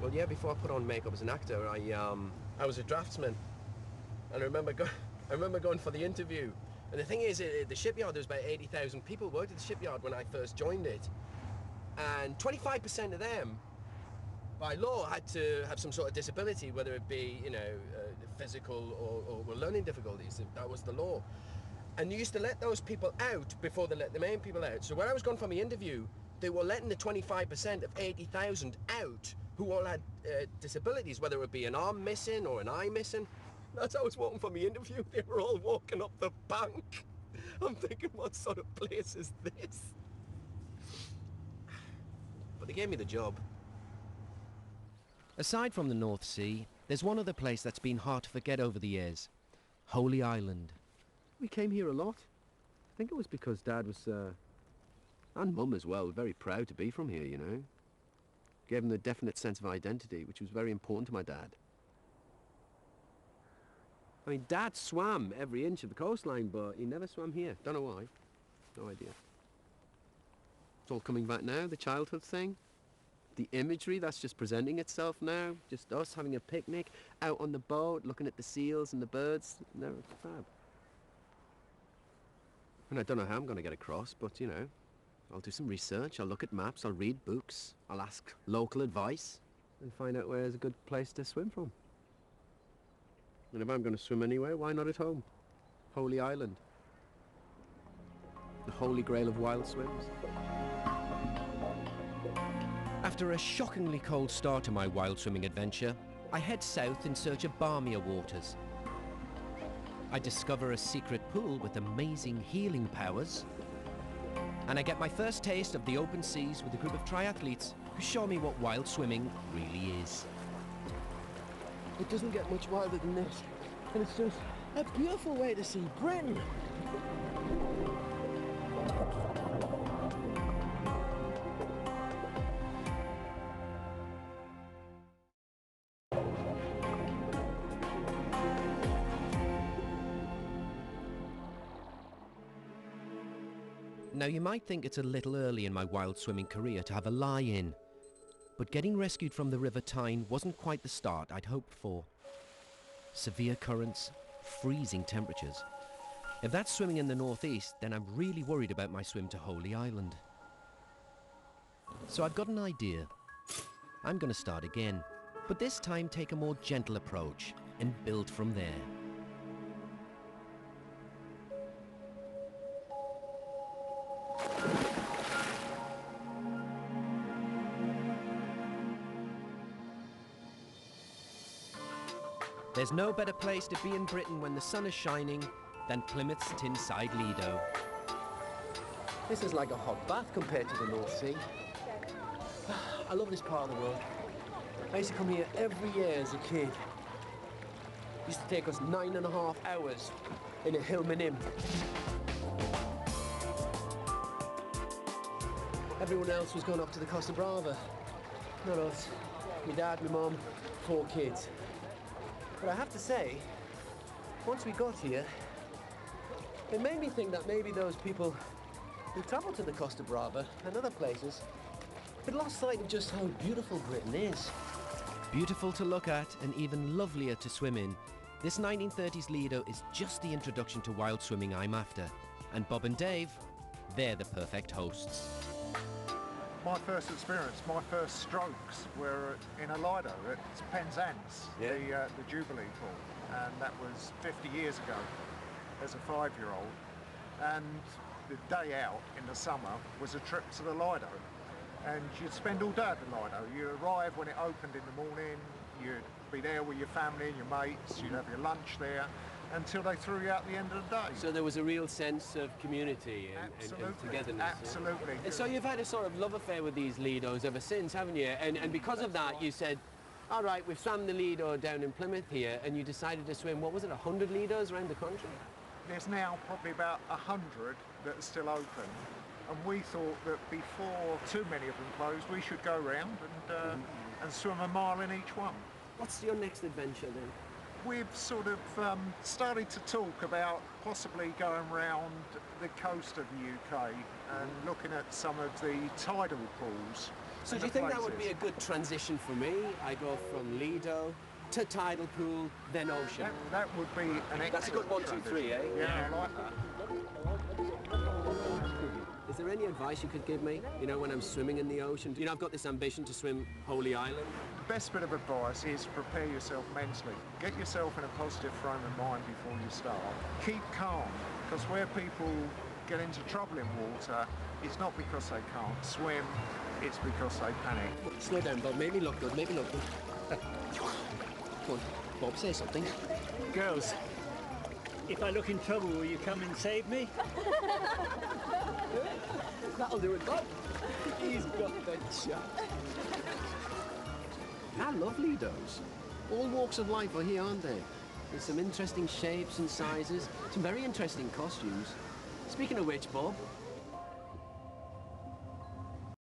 Well, yeah, before I put on makeup as an actor, I was a draftsman. And I remember going for the interview. And the thing is, at the shipyard, there was about 80,000 people worked at the shipyard when I first joined it. And 25% of them, by law, had to have some sort of disability, whether it be, you know, physical or learning difficulties. That was the law. And you used to let those people out before they let the main people out. So when I was going for my interview, they were letting the 25% of 80,000 out who all had disabilities, whether it be an arm missing or an eye missing. As I was walking for my interview, they were all walking up the bank. I'm thinking, what sort of place is this? But they gave me the job. Aside from the North Sea, there's one other place that's been hard to forget over the years. Holy Island. We came here a lot. I think it was because Dad was, and Mum as well, very proud to be from here, you know. Gave him a definite sense of identity, which was very important to my dad. I mean, Dad swam every inch of the coastline, but he never swam here. Don't know why. No idea. It's all coming back now, the childhood thing. The imagery that's just presenting itself now. Just us having a picnic, out on the boat, looking at the seals and the birds. No, it's fab. And I don't know how I'm going to get across, but, you know, I'll do some research, I'll look at maps, I'll read books, I'll ask local advice, and find out where's a good place to swim from. And if I'm going to swim anywhere, why not at home? Holy Island. The holy grail of wild swims. After a shockingly cold start to my wild swimming adventure, I head south in search of balmier waters. I discover a secret pool with amazing healing powers, and I get my first taste of the open seas with a group of triathletes who show me what wild swimming really is. It doesn't get much wilder than this, and it's just a beautiful way to see Britain. Now you might think it's a little early in my wild swimming career to have a lie-in, but getting rescued from the River Tyne wasn't quite the start I'd hoped for. Severe currents, freezing temperatures. If that's swimming in the northeast, then I'm really worried about my swim to Holy Island. So I've got an idea. I'm going to start again, but this time take a more gentle approach and build from there. There's no better place to be in Britain when the sun is shining than Plymouth's Tinside Lido. This is like a hot bath compared to the North Sea. I love this part of the world. I used to come here every year as a kid. It used to take us 9.5 hours in a Hillman Inn. Everyone else was going up to the Costa Brava. Not us. My dad, my mum, 4 kids. But I have to say, once we got here, it made me think that maybe those people who travelled to the Costa Brava and other places had lost sight of just how beautiful Britain is. Beautiful to look at and even lovelier to swim in, this 1930s Lido is just the introduction to wild swimming I'm after. And Bob and Dave, they're the perfect hosts. My first experience, my first strokes were in a Lido at Penzance, the Jubilee pool, and that was 50 years ago as a 5-year-old. And the day out in the summer was a trip to the Lido, and you'd spend all day at the Lido. You arrive when it opened in the morning, you'd be there with your family and your mates, you'd have your lunch there, until they threw you out at the end of the day. So there was a real sense of community and togetherness. Absolutely. And so you've had a sort of love affair with these Lidos ever since, haven't you? And because of that, you said, all right, we've swam the Lido down in Plymouth here, and you decided to swim, what was it, 100 Lidos around the country? There's now probably about 100 that are still open, and we thought that before too many of them closed, we should go round and swim a mile in each one. What's your next adventure then? We've sort of started to talk about possibly going round the coast of the UK and looking at some of the tidal pools So and do you the think that would be a places. good transition for me? I go from Lido to tidal pool, then ocean. That would be an excellent That's a good 1, 2, 3, transition. eh? Yeah, I like that. Is there any advice you could give me? You know, when I'm swimming in the ocean? You know, I've got this ambition to swim Holy Island. The best bit of advice is prepare yourself mentally. Get yourself in a positive frame of mind before you start. Keep calm, because where people get into trouble in water, it's not because they can't swim, it's because they panic. Slow down, Bob. Make me look good. Make me look good. Come on, Bob, say something. Girls, if I look in trouble, will you come and save me? That'll do it, Bob. He's got the chop. I love Lidos. All walks of life are here, aren't they? There's some interesting shapes and sizes, some very interesting costumes. Speaking of which, Bob,